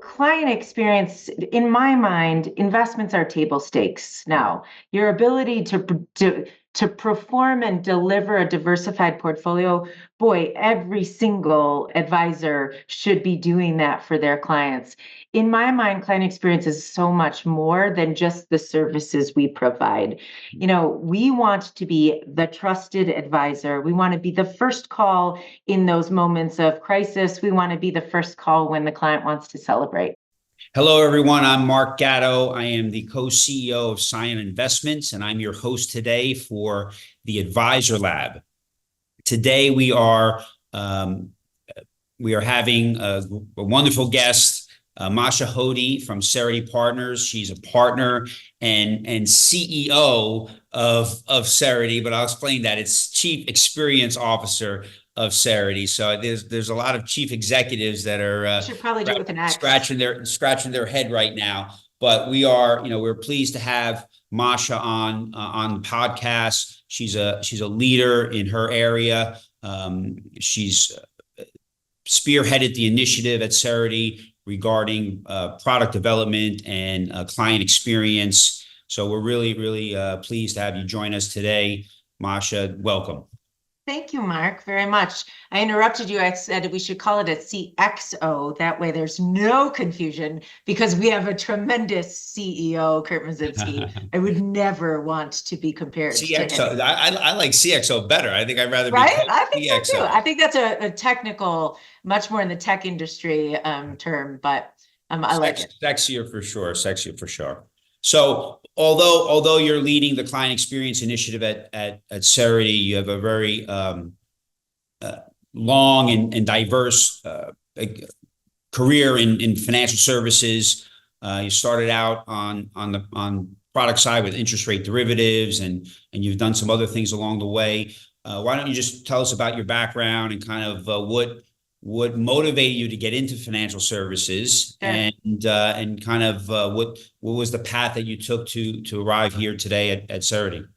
Client experience, in my mind, investments are table stakes now. Your ability to perform and deliver a diversified portfolio, boy, every single advisor should be doing that for their clients. In my mind, client experience is so much more than just the services we provide. We want to be the trusted advisor. We want to be the first call in those moments of crisis. We want to be the first call when the client wants to celebrate. Hello, everyone. I'm Mark Gatto. I am the co-CEO of Scion Investments, and I'm your host today for the Advisor Lab. Today, we are having a wonderful guest, Masha Hodi from Cerity Partners. She's a partner and CEO of Cerity, but I'll explain that. It's Chief Experience Officer of Cerity. So there's a lot of chief executives that are should probably do it with an X. scratching their head right now. But we're pleased to have Masha on the podcast. She's a leader in her area. She's spearheaded the initiative at Cerity regarding product development and client experience. So we're really pleased to have you join us today, Masha. Welcome. Thank you, Mark, very much. I interrupted you. I said we should call it a CXO. That way there's no confusion because we have a tremendous CEO, Kurt Mazinski. I would never want to be compared CXO. to him. I like CXO better. I think I'd rather be I think CXO. so too. I think that's a technical, much more in the tech industry term, but I like it. Sexier for sure. So although you're leading the client experience initiative at Cerity, you have a very long and diverse career in financial services. You started out on the product side with interest rate derivatives, and you've done some other things along the way. Why don't you just tell us about your background and kind of what motivated you to get into financial services, Sure. and kind of what was the path that you took to arrive here today at Cerity?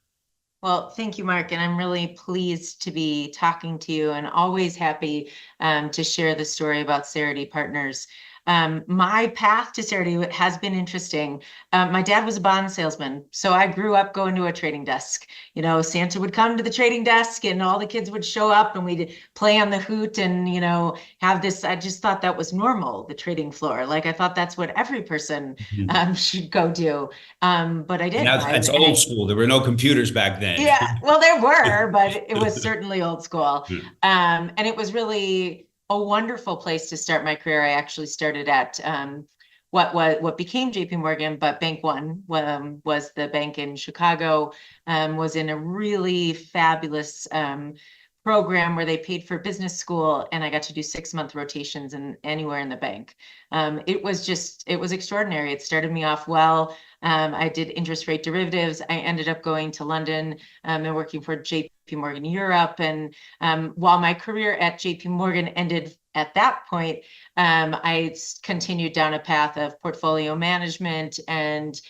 Well, thank you, Mark, and I'm really pleased to be talking to you and always happy to share the story about Cerity Partners. My path to Cerity has been interesting. My dad was a bond salesman, so I grew up going to a trading desk. Santa would come to the trading desk and all the kids would show up and we'd play on the hoot and, have this. I just thought that was normal, the trading floor. Like I thought that's what every person should go do. But I didn't. That's old school. There were no computers back then. Yeah, well, there were, but it was certainly old school. And it was really a wonderful place to start my career. I actually started at what became JP Morgan, but Bank One was the bank in Chicago, was in a really fabulous program where they paid for business school, and I got to do 6-month rotations anywhere in the bank. It was extraordinary. It started me off well. I did interest rate derivatives. I ended up going to London and working for JP Morgan Europe. And while my career at JP Morgan ended at that point, I continued down a path of portfolio management and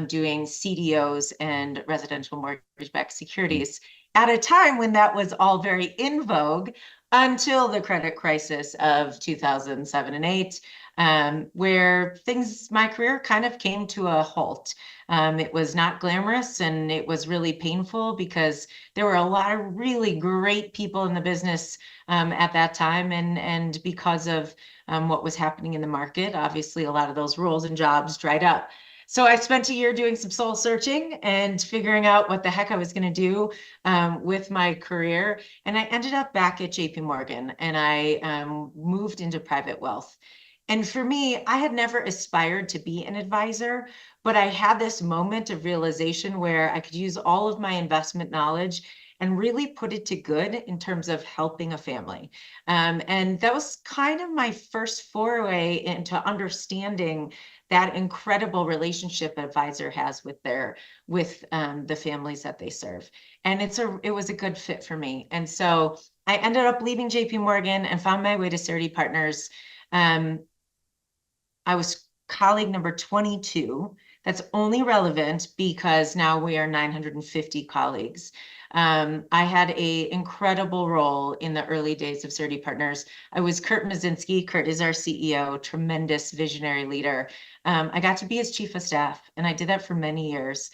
doing CDOs and residential mortgage-backed securities at a time when that was all very in vogue until the credit crisis of 2007 and 8. Where my career kind of came to a halt. It was not glamorous and it was really painful because there were a lot of really great people in the business at that time. And because of what was happening in the market, obviously a lot of those roles and jobs dried up. So I spent a year doing some soul searching and figuring out what the heck I was going to do with my career. And I ended up back at JP Morgan and I moved into private wealth. And for me, I had never aspired to be an advisor, but I had this moment of realization where I could use all of my investment knowledge and really put it to good in terms of helping a family. And that was kind of my first foray into understanding that incredible relationship an advisor has with the families that they serve. And it was a good fit for me. And so I ended up leaving JP Morgan and found my way to Cerity Partners. I was colleague number 22 That's only relevant because now we are 950 colleagues. I had a incredible role in the early days of Cerity Partners. I was Kurt Mazinski. Kurt is our CEO, tremendous visionary leader. I got to be his chief of staff, and I did that for many years.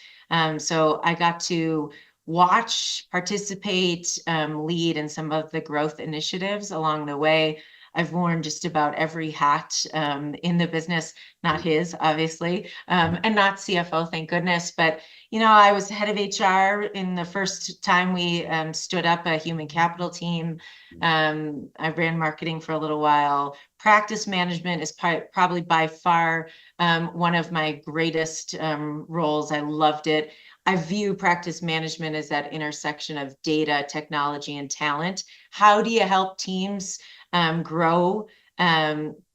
So I got to watch, participate, lead in some of the growth initiatives along the way. I've worn just about every hat in the business, not his, obviously, and not CFO, thank goodness. But, I was head of HR in the first time we stood up a human capital team. I ran marketing for a little while. Practice management is probably by far one of my greatest roles. I loved it. I view practice management as that intersection of data, technology, and talent. How do you help teams grow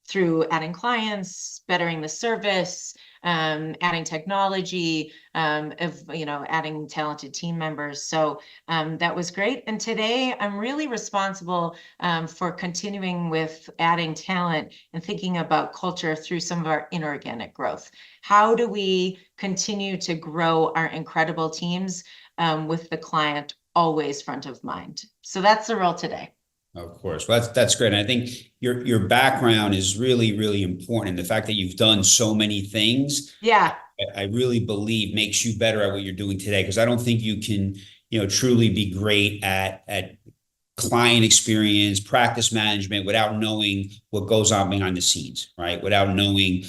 through adding clients, bettering the service, adding technology, adding talented team members. So that was great. And today I'm really responsible for continuing with adding talent and thinking about culture through some of our inorganic growth. How do we continue to grow our incredible teams with the client always front of mind? So that's the role today. Of course. Well, that's great. And I think your background is really, really important. The fact that you've done so many things, Yeah. I really believe makes you better at what you're doing today. Because I don't think you can, truly be great at client experience, practice management without knowing what goes on behind the scenes, right? Without knowing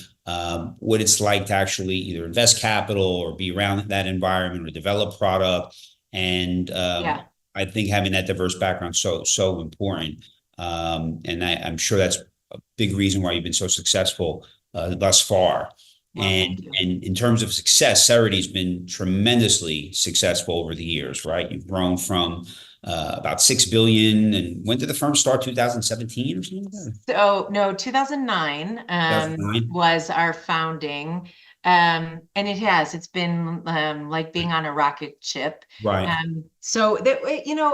what it's like to actually either invest capital or be around that environment or develop product. And Yeah. I think having that diverse background so important. And I'm sure that's a big reason why you've been so successful thus far. Well, thank you. And in terms of success, Cerity's been tremendously successful over the years, right? You've grown from about 6 billion. And when did the firm start? 2017 or something like that? So no, 2009 2009? was our founding. And it's been like being on a rocket ship. Right. So that,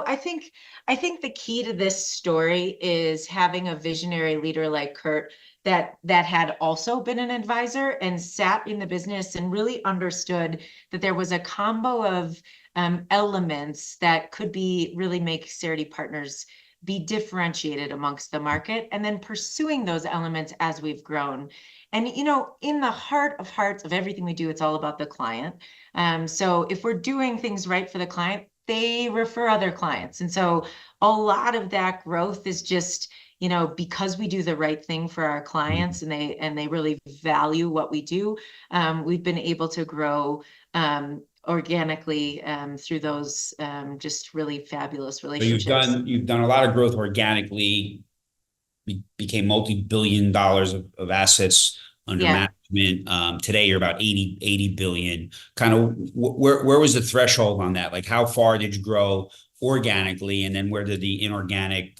I think the key to this story is having a visionary leader like Kurt that had also been an advisor and sat in the business and really understood that there was a combo of elements that could be really make Cerity Partners be differentiated amongst the market, and then pursuing those elements as we've grown. And, in the heart of hearts of everything we do, it's all about the client. So if we're doing things right for the client, they refer other clients. And so a lot of that growth is just, because we do the right thing for our clients and they really value what we do, we've been able to grow organically through those just really fabulous So relationships. you've done a lot of growth organically, became multi-billion dollars of assets under Yeah. management. Today you're about 80 billion. Kind of where was the threshold on that? Like how far did you grow organically, and then where did the inorganic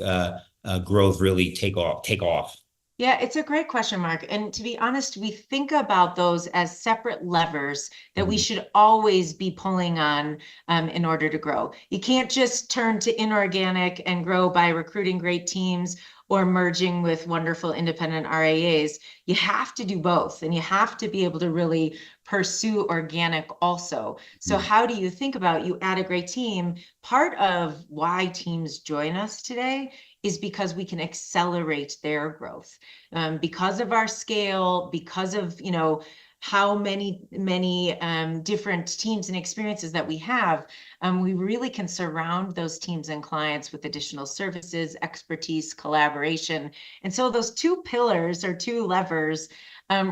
growth really take off? Yeah, it's a great question, Mark. And to be honest, we think about those as separate levers that we should always be pulling on in order to grow. You can't just turn to inorganic and grow by recruiting great teams or merging with wonderful independent RIAs. You have to do both, and you have to be able to really pursue organic also. So how do you think about you add a great team? Part of why teams join us today is because we can accelerate their growth because of our scale, because of, how many different teams and experiences that we have. We really can surround those teams and clients with additional services, expertise, collaboration. And so those two pillars or two levers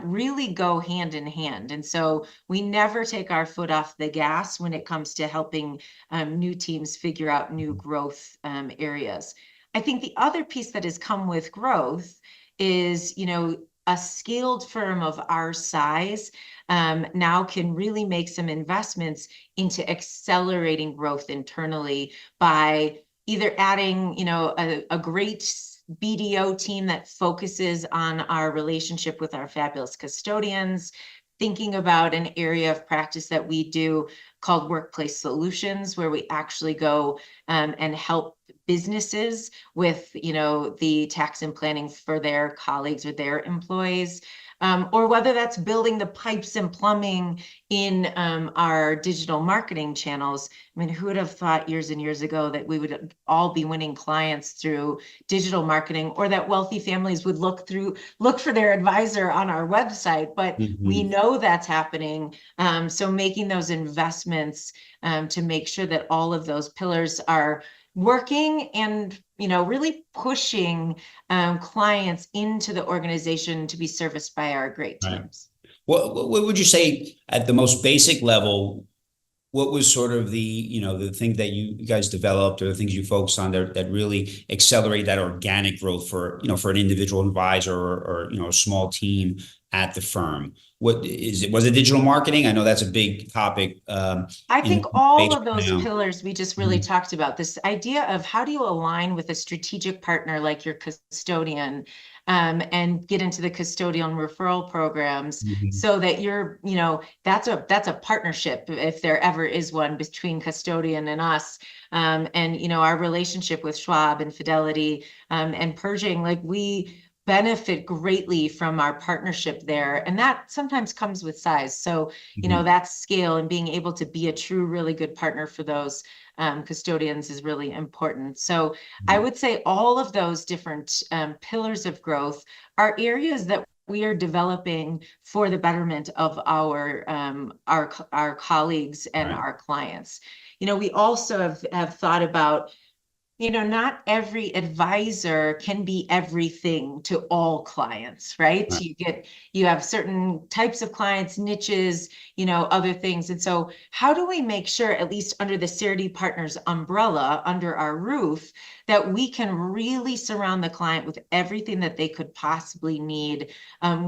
really go hand in hand. And so we never take our foot off the gas when it comes to helping new teams figure out new growth areas. I think the other piece that has come with growth is, a skilled firm of our size now can really make some investments into accelerating growth internally by either adding, a great BDO team that focuses on our relationship with our fabulous custodians, thinking about an area of practice that we do called workplace solutions, where we actually go and help businesses with, the tax and planning for their colleagues or their employees. or whether that's building the pipes and plumbing in our digital marketing channels. I mean, who would have thought years and years ago that we would all be winning clients through digital marketing, or that wealthy families would look for their advisor on our website? But we know that's happening. So making those investments to make sure that all of those pillars are working and, really pushing clients into the organization to be serviced by our great Right. teams. What would you say at the most basic level? What was sort of the thing that you guys developed, or the things you focused on that really accelerate that organic growth for an individual advisor or a small team at the firm? What is it? Was it digital marketing? I know that's a big topic. I think all of those now. pillars we just really talked about, this idea of how do you align with a strategic partner like your custodian, and get into the custodial referral programs, so that you're, that's a partnership, if there ever is one, between custodian and us. And our relationship with Schwab and Fidelity, and Pershing, like, we benefit greatly from our partnership there. And that sometimes comes with size. So, that scale and being able to be a true, really good partner for those custodians is really important. So I would say all of those different pillars of growth are areas that we are developing for the betterment of our colleagues and our clients. We also have thought about, not every advisor can be everything to all clients, right? You have certain types of clients, niches, other things. And so how do we make sure, at least under the Cerity Partners umbrella, under our roof, that we can really surround the client with everything that they could possibly need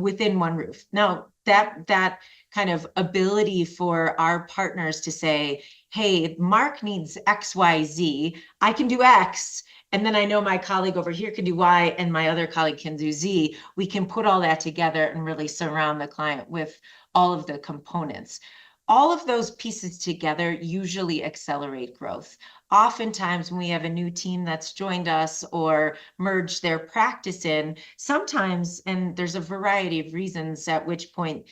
within one roof? Now, that kind of ability for our partners to say, hey, Mark needs XYZ, I can do X, and then I know my colleague over here can do Y, and my other colleague can do Z. We can put all that together and really surround the client with all of the components. All of those pieces together usually accelerate growth. Oftentimes when we have a new team that's joined us or merged their practice in, sometimes, and there's a variety of reasons at which point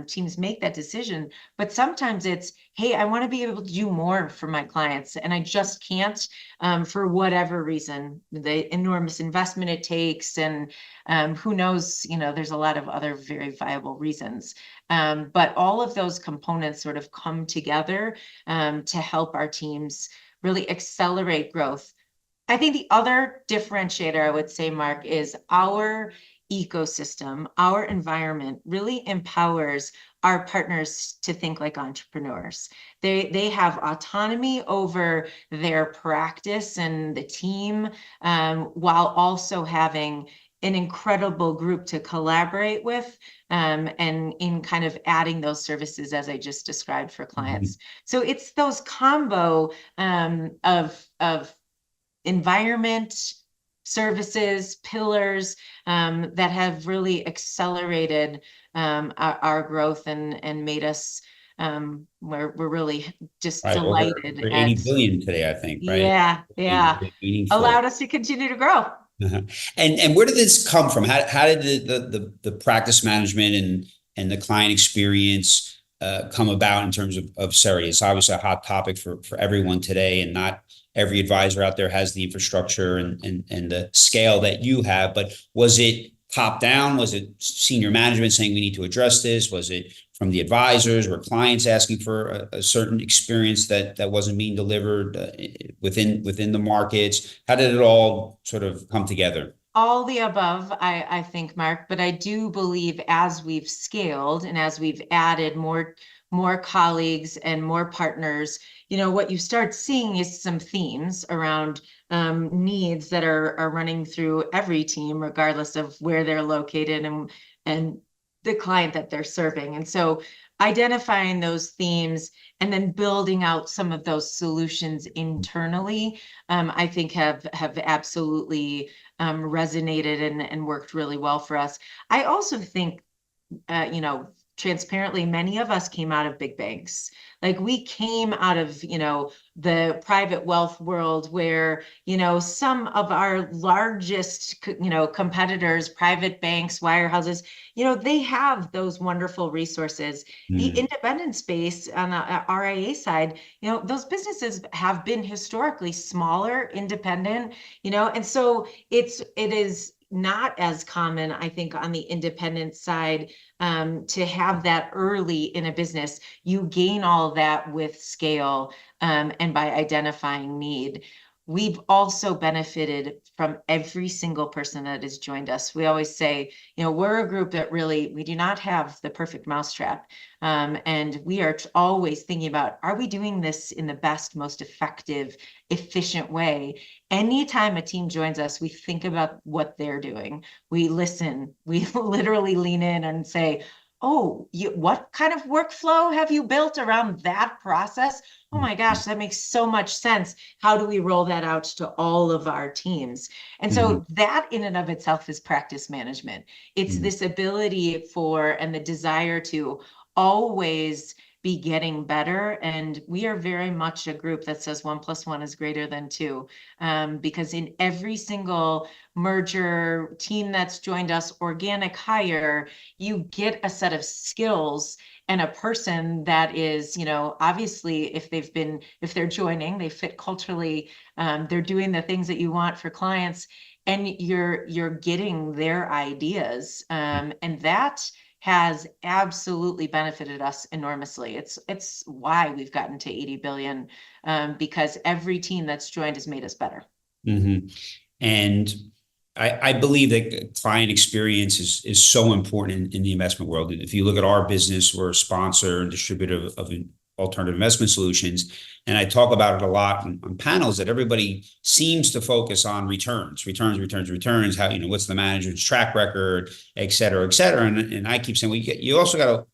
teams make that decision, but sometimes it's, hey, I want to be able to do more for my clients, and I just can't for whatever reason, the enormous investment it takes, and who knows, there's a lot of other very viable reasons. But all of those components sort of come together to help our teams really accelerate growth. I think the other differentiator, I would say, Mark, is our ecosystem, our environment really empowers our partners to think like entrepreneurs. They have autonomy over their practice and the team, while also having an incredible group to collaborate with, and in kind of adding those services as I just described for clients. So it's those combo of environment, services, pillars that have really accelerated our growth and made us, we're really just delighted. We're 80 billion today, I think, right? Yeah. Allowed us to continue to grow. And where did this come from? How did the practice management and the client experience come about in terms of Cerity? It's obviously a hot topic for everyone today, and not every advisor out there has the infrastructure and the scale that you have. But was it top down? Was it senior management saying we need to address this? Was it from the advisors? Were clients asking for a certain experience that wasn't being delivered within the markets? How did it all sort of come together? All the above, I think, Mark, but I do believe as we've scaled and as we've added more colleagues and more partners, what you start seeing is some themes around needs that are running through every team, regardless of where they're located and the client that they're serving. And so identifying those themes and then building out some of those solutions internally, I think have absolutely resonated and worked really well for us. I also think, transparently, many of us came out of big banks. Like we came out of, the private wealth world where, some of our largest, competitors, private banks, wirehouses, they have those wonderful resources. The Mm, independent space on the RIA side, those businesses have been historically smaller, independent, and so it is not as common, I think, on the independent side to have that early in a business. You gain all that with scale and by identifying need. We've also benefited from every single person that has joined us. We always say, we're a group that really, we do not have the perfect mousetrap. And we are always thinking about, are we doing this in the best, most effective, efficient way? Anytime a team joins us, we think about what they're doing. We listen, we literally lean in and say, oh, what kind of workflow have you built around that process? Oh my gosh, that makes so much sense. How do we roll that out to all of our teams? And mhm, so that in and of itself is practice management. It's mhm, this ability for and the desire to always be getting better. And we are very much a group that says 1+1 is greater than 2. Because in every single merger team that's joined us, organic hire, you get a set of skills and a person that is, obviously if they're joining, they fit culturally, they're doing the things that you want for clients, and you're getting their ideas. And that has absolutely benefited us enormously. It's why we've gotten to 80 billion, because every team that's joined has made us better. mhm. And I believe that client experience is so important in the investment world. If you look at our business, we're a sponsor and distributor of alternative investment solutions. And I talk about it a lot on panels that everybody seems to focus on returns, how, what's the manager's track record, et cetera, et cetera. And I keep saying, well, you also got to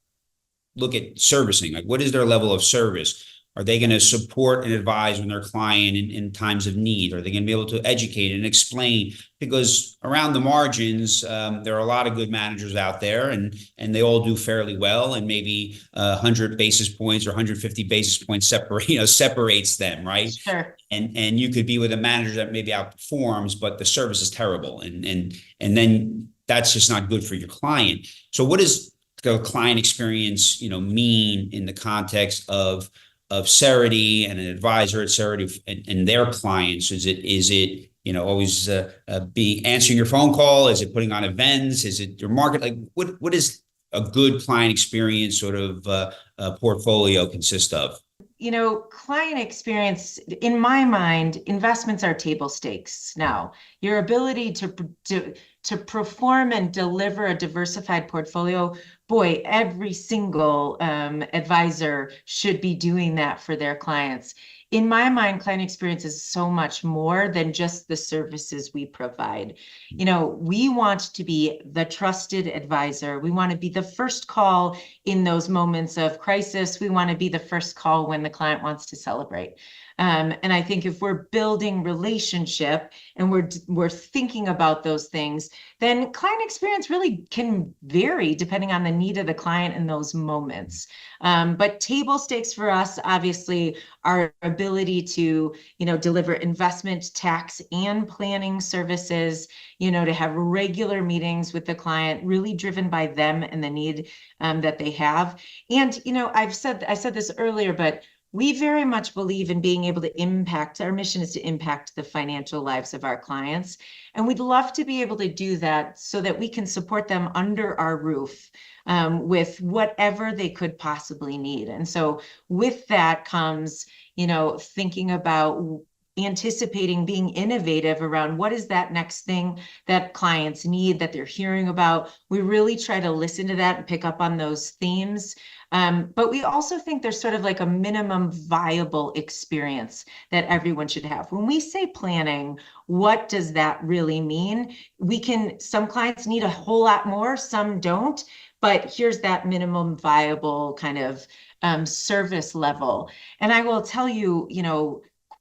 look at servicing, like what is their level of service? Are they going to support and advise when their client in times of need? Are they going to be able to educate and explain? Because around the margins, there are a lot of good managers out there, and they all do fairly well. And maybe 100 basis points or 150 basis points separates them, right? Sure. And you could be with a manager that maybe outperforms, but the service is terrible, and then that's just not good for your client. So what does the client experience, mean in the context of Cerity and an advisor at Cerity and their clients? Is it always be answering your phone call? Is it putting on events? Is it your market? Like what is a good client experience sort of portfolio consist of? Client experience, in my mind, investments are table stakes now. Your ability to perform and deliver a diversified portfolio, boy, every single advisor should be doing that for their clients. In my mind, client experience is so much more than just the services we provide. We want to be the trusted advisor. We want to be the first call in those moments of crisis. We want to be the first call when the client wants to celebrate. And I think if we're building relationship and we're thinking about those things, then client experience really can vary depending on the need of the client in those moments. But table stakes for us, obviously, our ability to, deliver investment, tax, and planning services, to have regular meetings with the client, really driven by them and the need that they have. And, I said this earlier, but we very much believe in being able to impact. Our mission is to impact the financial lives of our clients. And we'd love to be able to do that so that we can support them under our roof with whatever they could possibly need. And so with that comes, thinking about anticipating, being innovative around what is that next thing that clients need, that they're hearing about. We really try to listen to that and pick up on those themes. But we also think there's sort of like a minimum viable experience that everyone should have. When we say planning, what does that really mean? Some clients need a whole lot more, some don't, but here's that minimum viable kind of service level. And I will tell you,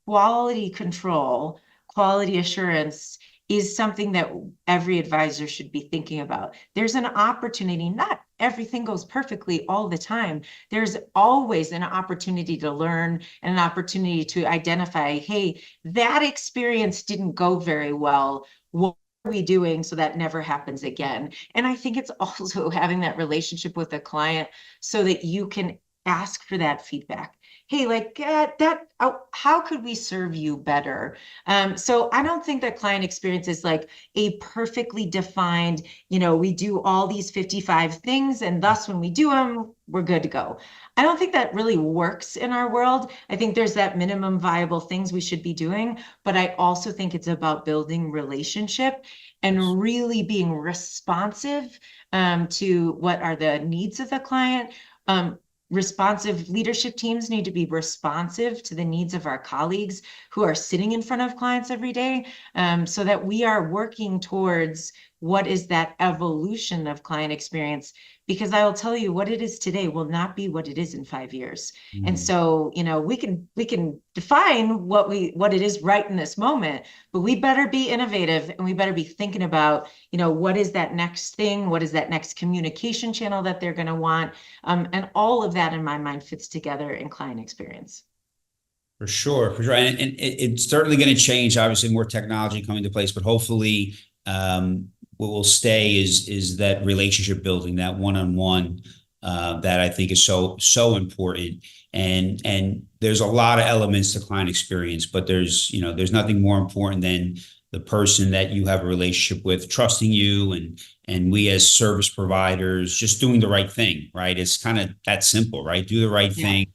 quality control, quality assurance is something that every advisor should be thinking about. There's an opportunity, not everything goes perfectly all the time. There's always an opportunity to learn and an opportunity to identify, hey, that experience didn't go very well. What are we doing so that never happens again? And I think it's also having that relationship with a client so that you can ask for that feedback. Hey, like how could we serve you better? So I don't think that client experience is like a perfectly defined, we do all these 55 things, and thus when we do them, we're good to go. I don't think that really works in our world. I think there's that minimum viable things we should be doing, but I also think it's about building relationship and really being responsive to what are the needs of the client. Responsive leadership teams need to be responsive to the needs of our colleagues who are sitting in front of clients every day, so that we are working towards what is that evolution of client experience. Because I will tell you, what it is today will not be what it is in 5 years. And so, we can define what it is right in this moment, but we better be innovative, and we better be thinking about, what is that next thing? What is that next communication channel that they're going to want? And all of that in my mind fits together in client experience. For sure, for sure. And it's certainly going to change, obviously, more technology coming into place, but hopefully what will stay is that relationship building, that one-on-one, that I think is so important. And there's a lot of elements to client experience, but there's nothing more important than the person that you have a relationship with trusting you, and we as service providers just doing the right thing, right? It's kind of that simple, right? Do the right thing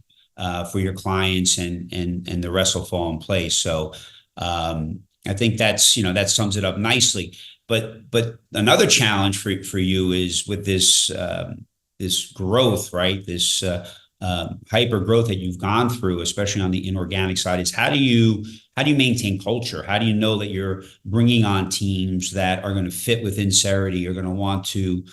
for your clients, and the rest will fall in place. So I think that sums it up nicely. But another challenge for you is with this growth, right? This hyper growth that you've gone through, especially on the inorganic side, is how do you maintain culture? How do you know that you're bringing on teams that are going to fit within Cerity, are going to want to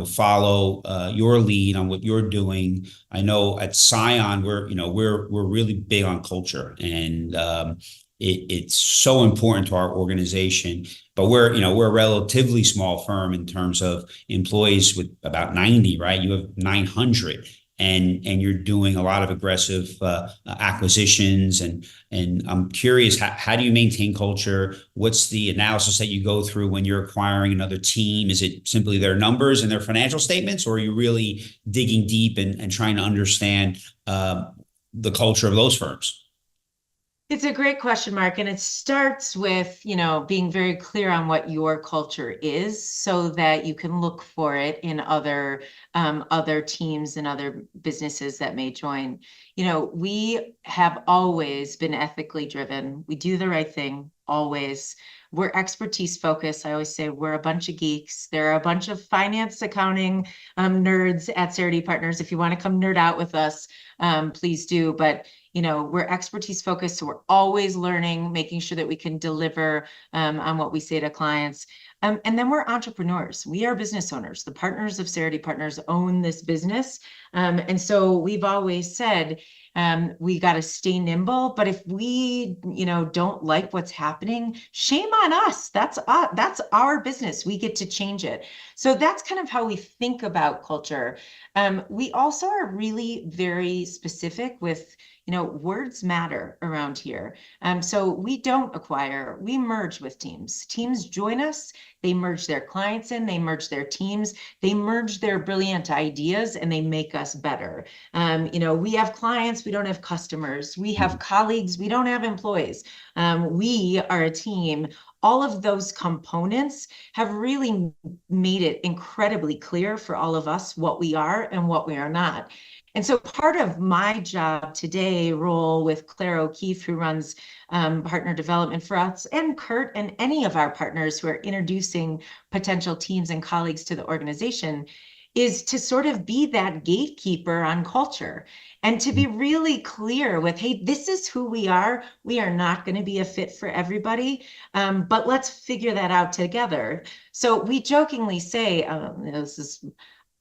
follow your lead on what you're doing? I know at Scion we're really big on culture, and it's so important to our organization. But we're a relatively small firm in terms of employees, with about 90, right? You have 900, and you're doing a lot of aggressive acquisitions, and I'm curious, how do you maintain culture? What's the analysis that you go through when you're acquiring another team? Is it simply their numbers and their financial statements, or are you really digging deep and trying to understand the culture of those firms? It's a great question, Mark, and it starts with, being very clear on what your culture is, so that you can look for it in other teams and other businesses that may join. We have always been ethically driven. We do the right thing, always. We're expertise focused. I always say we're a bunch of geeks. There are a bunch of finance, accounting nerds at Cerity Partners. If you want to come nerd out with us, please do. But we're expertise focused, so we're always learning, making sure that we can deliver on what we say to clients. And then we're entrepreneurs. We are business owners. The partners of Cerity Partners own this business. And so we've always said, we got to stay nimble, but if we, don't like what's happening, shame on us. That's our business. We get to change it. So that's kind of how we think about culture. We also are really very specific with, words matter around here. So we don't acquire, we merge with teams. Teams join us, they merge their clients in, they merge their teams, they merge their brilliant ideas, and they make us better. We have clients, we don't have customers. We have colleagues, we don't have employees. We are a team. All of those components have really made it incredibly clear for all of us what we are and what we are not. And so part of my job today, role with Claire O'Keefe, who runs partner development for us, and Kurt and any of our partners who are introducing potential teams and colleagues to the organization, is to sort of be that gatekeeper on culture, and to be really clear with, hey, this is who we are. We are not going to be a fit for everybody, but let's figure that out together. So we jokingly say, this is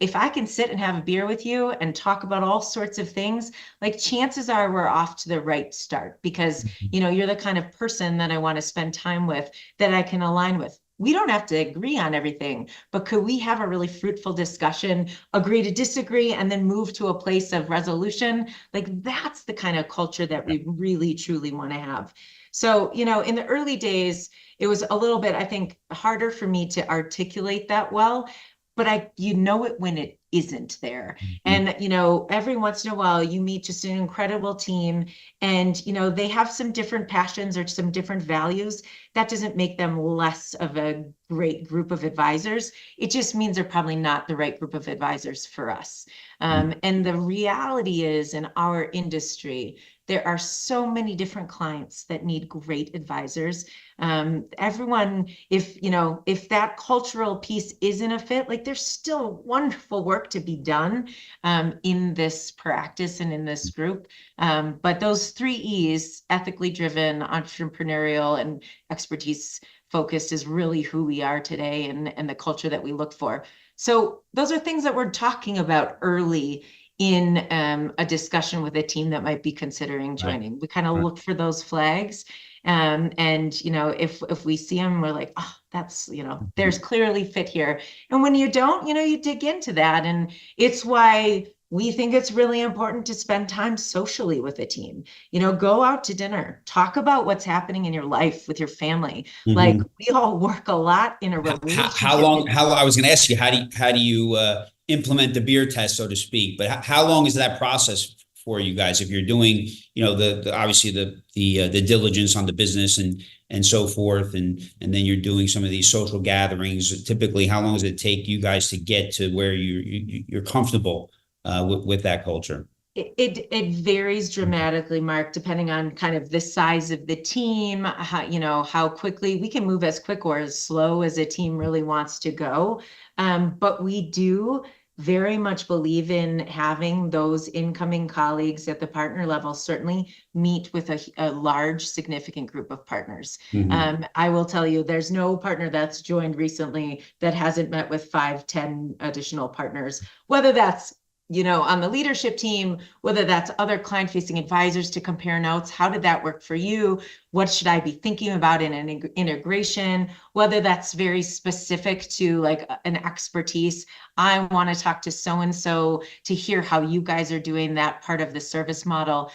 if I can sit and have a beer with you and talk about all sorts of things, like chances are we're off to the right start because, you're the kind of person that I want to spend time with, that I can align with. We don't have to agree on everything, but could we have a really fruitful discussion, agree to disagree, and then move to a place of resolution? Like that's the kind of culture that we really, truly want to have. So, in the early days, it was a little bit, I think, harder for me to articulate that well, but it when it isn't there. Mhm. And, every once in a while you meet just an incredible team and, they have some different passions or some different values. That doesn't make them less of a great group of advisors. It just means they're probably not the right group of advisors for us. And the reality is in our industry, there are so many different clients that need great advisors. Everyone, if that cultural piece isn't a fit, like there's still wonderful work to be done in this practice and in this group. But those 3 E's, ethically driven, entrepreneurial, and expertise focused, is really who we are today and the culture that we look for. So those are things that we're talking about early in a discussion with a team that might be considering joining. Right. We kind of look for those flags. And, if we see them, we're like, oh, that's, there's clearly fit here. And when you don't, you dig into that. And it's why we think it's really important to spend time socially with a team. Go out to dinner, talk about what's happening in your life with your family. Like we all work a lot in a relationship. How long, I was going to ask you, how do you implement the beer test, so to speak, but how long is that process for you guys? If you're doing, obviously the diligence on the business and so forth, and then you're doing some of these social gatherings, typically, how long does it take you guys to get to where you're comfortable with that culture? It varies dramatically, Mark, depending on kind of the size of the team, how quickly we can move, as quick or as slow as a team really wants to go. But we do very much believe in having those incoming colleagues at the partner level certainly meet with a large, significant group of partners. I will tell you, there's no partner that's joined recently that hasn't met with 5, 10 additional partners, whether that's on the leadership team, whether that's other client-facing advisors to compare notes. How did that work for you? What should I be thinking about in an integration? Whether that's very specific to like an expertise. I want to talk to so-and-so to hear how you guys are doing that part of the service model.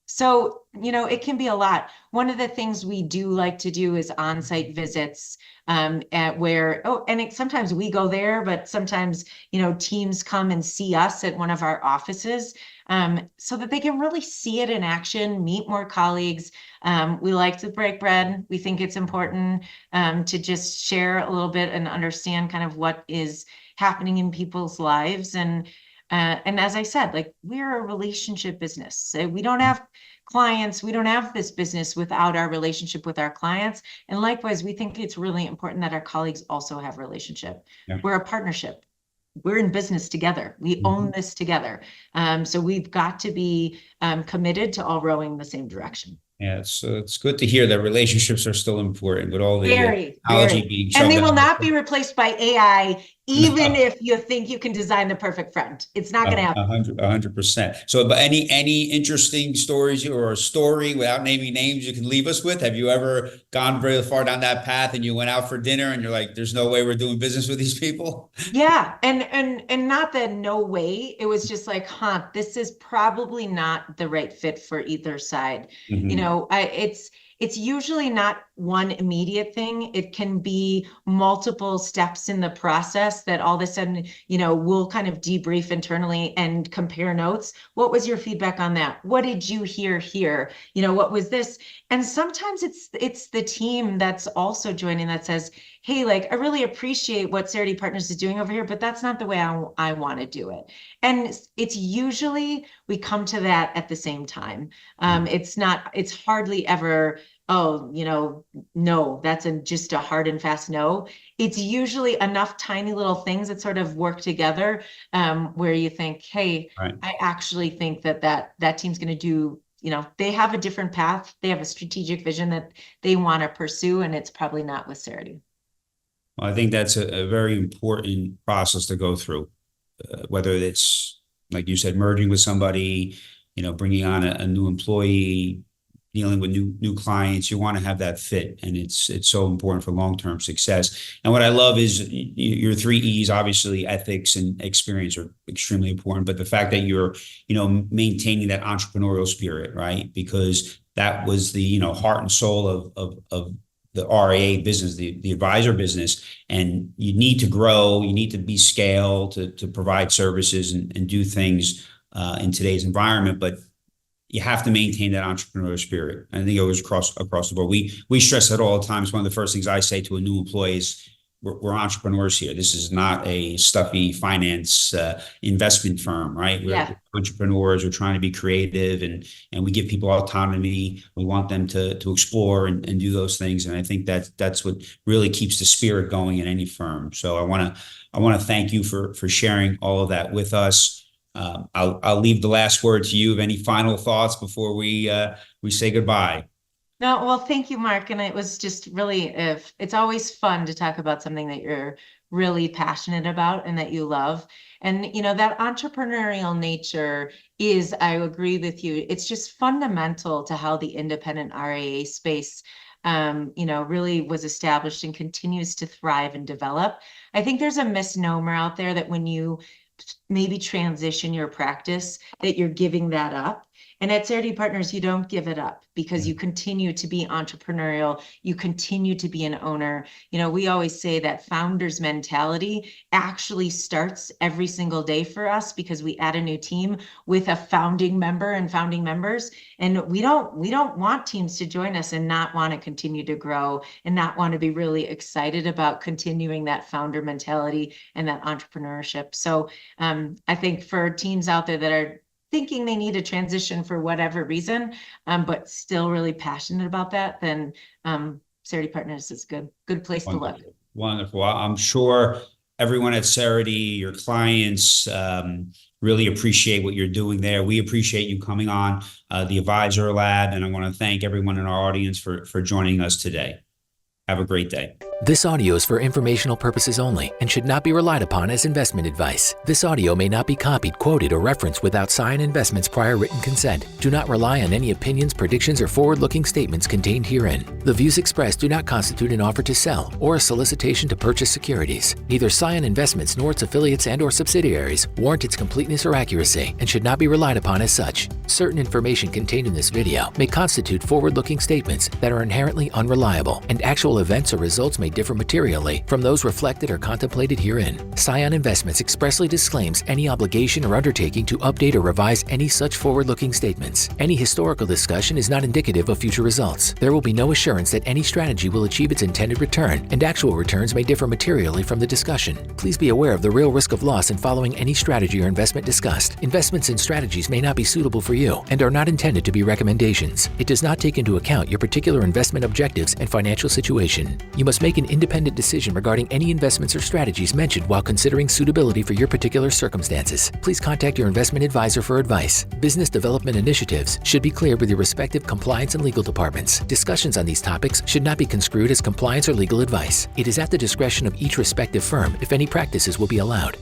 So, it can be a lot. One of the things we do like to do is on-site visits at where, sometimes we go there, but sometimes, teams come and see us at one of our offices so that they can really see it in action, meet more colleagues. We like to break bread. We think it's important to just share a little bit and understand kind of what is happening in people's lives. And as I said, like we're a relationship business. So we don't have clients. We don't have this business without our relationship with our clients. And likewise, we think it's really important that our colleagues also have relationship. Yeah. We're a partnership. We're in business together. We own this together. So we've got to be committed to all rowing the same direction. Yeah, it's good to hear that relationships are still important with all the technology being shoved. And they will not be replaced by AI, even if you think you can design the perfect friend. It's not going to happen. 100%. So, but any interesting stories or a story without naming names you can leave us with? Have you ever gone very far down that path and you went out for dinner and you're like, there's no way we're doing business with these people? Yeah, and not that no way. It was just like, this is probably not the right fit for either side. It's usually not one immediate thing. It can be multiple steps in the process that all of a sudden, we'll kind of debrief internally and compare notes. What was your feedback on that? What did you hear here? What was this? And sometimes it's the team that's also joining that says, hey, like, I really appreciate what Cerity Partners is doing over here, but that's not the way I want to do it. And it's usually we come to that at the same time. It's hardly ever, no, that's just a hard and fast no. It's usually enough tiny little things that sort of work together where you think, hey, right. I actually think that team's going to do, they have a different path. They have a strategic vision that they want to pursue, and it's probably not with Cerity. Well, I think that's a very important process to go through. whether it's, like you said, merging with somebody, bringing on a new employee, dealing with new clients. You want to have that fit, and it's so important for long-term success. And what I love is your 3 E's. Obviously, ethics and experience are extremely important, but the fact that you're maintaining that entrepreneurial spirit, right? Because that was the heart and soul of the RIA business, the advisor business. And you need to grow, you need to be scaled to provide services and do things in today's environment, but you have to maintain that entrepreneurial spirit. I think it was across the board. We stress that all the time. It's one of the first things I say to a new employee is we're entrepreneurs here. This is not a stuffy finance investment firm, right? We're entrepreneurs. We're trying to be creative, and we give people autonomy. We want them to explore and do those things. And I think that's what really keeps the spirit going in any firm. So I want to thank you for sharing all of that with us. I'll leave the last word to you. Have any final thoughts before we say goodbye? No, well, thank you, Mark. And it was just really, it's always fun to talk about something that you're really passionate about and that you love. And, that entrepreneurial nature is, I agree with you, it's just fundamental to how the independent RIA space, really was established and continues to thrive and develop. I think there's a misnomer out there that when you maybe transition your practice, that you're giving that up. And at Cerity Partners, you don't give it up because you continue to be entrepreneurial. You continue to be an owner. We always say that founder's mentality actually starts every single day for us because we add a new team with a founding member and founding members. And we don't want teams to join us and not want to continue to grow and not want to be really excited about continuing that founder mentality and that entrepreneurship. So I think for teams out there that are thinking they need a transition for whatever reason, but still really passionate about that, then Cerity Partners is a good place to look. Wonderful. I'm sure everyone at Cerity, your clients, really appreciate what you're doing there. We appreciate you coming on the Advisor Lab, and I want to thank everyone in our audience for joining us today. Have a great day. This audio is for informational purposes only and should not be relied upon as investment advice. This audio may not be copied, quoted, or referenced without Scion Investments' prior written consent. Do not rely on any opinions, predictions, or forward-looking statements contained herein. The views expressed do not constitute an offer to sell or a solicitation to purchase securities. Neither Scion Investments nor its affiliates and/or subsidiaries warrant its completeness or accuracy and should not be relied upon as such. Certain information contained in this video may constitute forward-looking statements that are inherently unreliable, and actual events or results may differ materially from those reflected or contemplated herein. Scion Investments expressly disclaims any obligation or undertaking to update or revise any such forward-looking statements. Any historical discussion is not indicative of future results. There will be no assurance that any strategy will achieve its intended return, and actual returns may differ materially from the discussion. Please be aware of the real risk of loss in following any strategy or investment discussed. Investments and strategies may not be suitable for you and are not intended to be recommendations. It does not take into account your particular investment objectives and financial situation. You must make an independent decision regarding any investments or strategies mentioned while considering suitability for your particular circumstances. Please contact your investment advisor for advice. Business development initiatives should be cleared with your respective compliance and legal departments. Discussions on these topics should not be construed as compliance or legal advice. It is at the discretion of each respective firm if any practices will be allowed.